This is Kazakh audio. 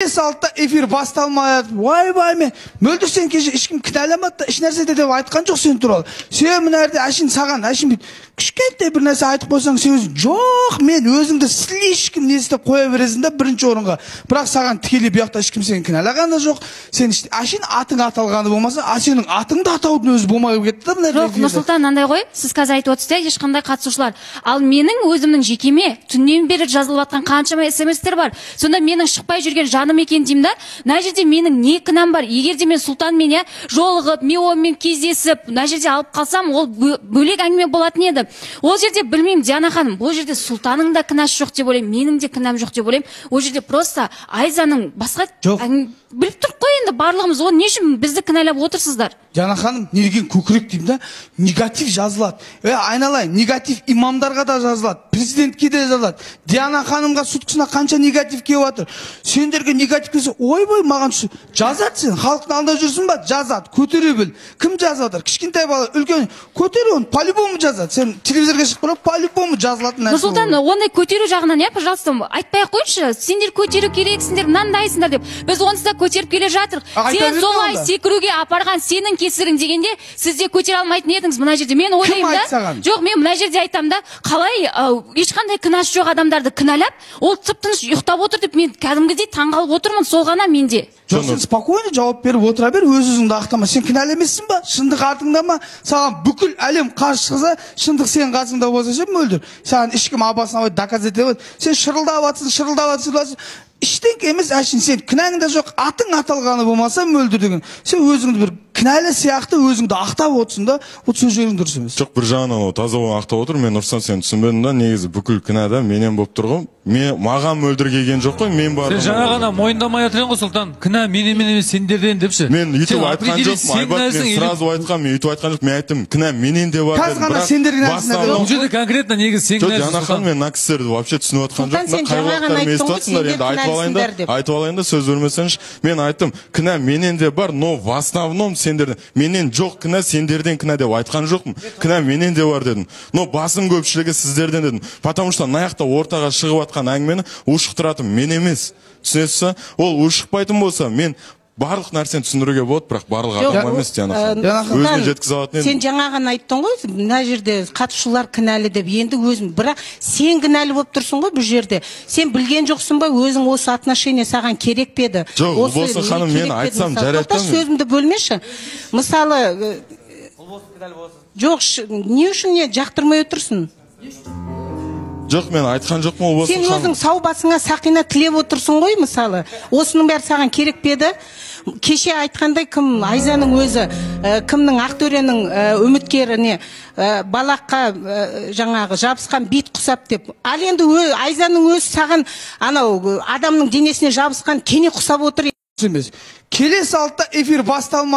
Келесі алтта эфир басталмайды. Ойбай мен. Мөлдір сен кеше ешкім кінәламады да, еш нәрсе де деп айтқан жоқ сен туралы. Сен мына жерде әшейін саған, әшейін бүйтіп кішкентай бір нәрсе айтып қойсаң, сен өзің жоқ, мен өзіңді слишком не істеп қоя бересің да бірінші орынға. Бірақ саған тікелей бұяқта ешкім сені кінәлаған да жоқ. Сен әшейін атың аталғаны болмаса, сенің атыңды атаудың өзі болмай кетті да мына жерде. Жоқ, Нұрсұлтан, андай ғой, сіз қазір айтып отырсыз, ешқандай қатысушылар. Ал менің өзімнің жекеме түннен бері жазылып жатқан қаншама смс-тер бар. Сонда менің шықпай жүрген жаным екен деймін да. Мына жерде менің не кінәм бар? Егер де мен Сұлтанмен жолығып, мен онымен кездесіп, мына жерде алып қалсам, ол бөлек әңгіме болатын еді. Ол жерде білмеймін, Диана ханым, бұл жерде Сұлтанның да кінәсі жоқ деп ойлаймын, менің де кінәм жоқ деп ойлаймын. Ол жерде просто Айзаның басқа біліп тұрып қой енді барлығымыз, оны не үшін бізді кінәлап отырсыздар? Диана ханым, нелеген көкірек деймін да, негатив жазылады. Айналайын, негатив имамдарға да жазылады, президентке де жазылады. Диана ханымға суткасына қанша негатив келіп жатыр. Сендерге негатив келсе, ойбай маған жазады сен, халықтың алдында жүрсің ба? Жазады, көтере біл. Кім жазып жатыр? Кішкентай бала, үлкен, көтере оны, по-любому жазады. Сен телевизорға шығып тұрып, по-любому жазылатын нәрсе. Нұрсұлтан, ондай көтеру жағынан, пожалуйста, айтпай-ақ қойшы. Сендер көтеру керексіңдер, мынандайсыңдар деп. Біз онсыз да көтеріп келе жатыр. Сен солай секіруге апарған сенің кесірің дегенде, сіз де көтере алмайтын едіңіз мына жерде. Мен ойлаймын да. Жоқ, мен мына жерде айтам да, қалай ешқандай кінәсі жоқ адамдарды кінәлап, ол тып-тыныш ұйықтап отыр деп мен кәдімгідей таңғалып отырмын, сол ғана менде. Жоқ, сен спокойно жауап беріп отыра бер, өз-өзіңді ақтама. Сен кінәлі емессің ба? Шындық артыңда ма? Саған бүкіл әлем қарсы шықса, шындық сенің қасыңда болса ше, Мөлдір. Саған ешкім абасына доказать етеді. Сен шырылдап жатсың. Іштеңке емес, әшейін сен кінәңде жоқ, атың аталғаны болмаса Мөлдір деген. Сен өзіңді бір кінәлі сияқты өзіңді ақтап отырсың да, ол сөз жерің дұрыс емес. Жоқ, бір жағынан ол таза болған ақтап отыр. Мен Нұрсұлтан сен түсінбедің да, негізі бүкіл кінә да менен болып тұр ғой. Маған Мөлдір келген жоқ қой, мен бардым. Сен жаңа ғана мойындамай отырсың ғой, Сұлтан. Кінә менен емес сендерден депші. Мен үйтіп айтқан жоқпын, Айбат, мен сразу айтқан, мен үйтіп айтқан жоқ, мен айттым, кінә менен де бар дедім. Қазғана сендердің нәрсіне бұл жерде конкретно негізі сен кінәсің. Жаңа хан мен мына кісілерді вообще түсініп отқан жоқпын. Айтып алайын да, сөз бермесеңші. Мен айттым, кінә менен де бар, но в основном сендерден. Менен жоқ кінә, сендерден кінә деп айтқан жоқпын. Кінә менен де бар дедім. Но басым көпшілігі сіздерден дедім. Потому что наяқта ортаға шығып атқан әңгімені ушықтыратым мен емес. Түсінесіз? Ол ушықпайтын болса, мен барлық нәрсені түсіндіруге болады, бірақ барлық адам емес өзіне жеткізе алатын едім. Сен жаңа ғана айттың ғой, мына жерде қатысушылар кінәлі деп. Енді өзім, бірақ сен кінәлі болып тұрсың ғой бұл жерде. Сен білген жоқсың ба, өзің осы отношение саған керек пе еді? Жоқ, болсын ханым, мен айтсам жарайды. Сөзімді бөлмеші. Мысалы, жоқ, не үшін жақтырмай отырсың? Жоқ, мен айтқан жоқпын, ол болсын ханым. Сен өзің сау басыңа сақина тілеп отырсың ғой, мысалы. Осының бәрі саған керек пе еді? Кеше айтқандай кім, Айзаның өзі, кімнің Ақтөренің үміткеріне балаққа жаңағы жабысқан бит құсап деп. Ал енді Айзаның өзі саған анау адамның денесіне жабысқан кене құсап отыр. Келесі алтта эфир басталмайды.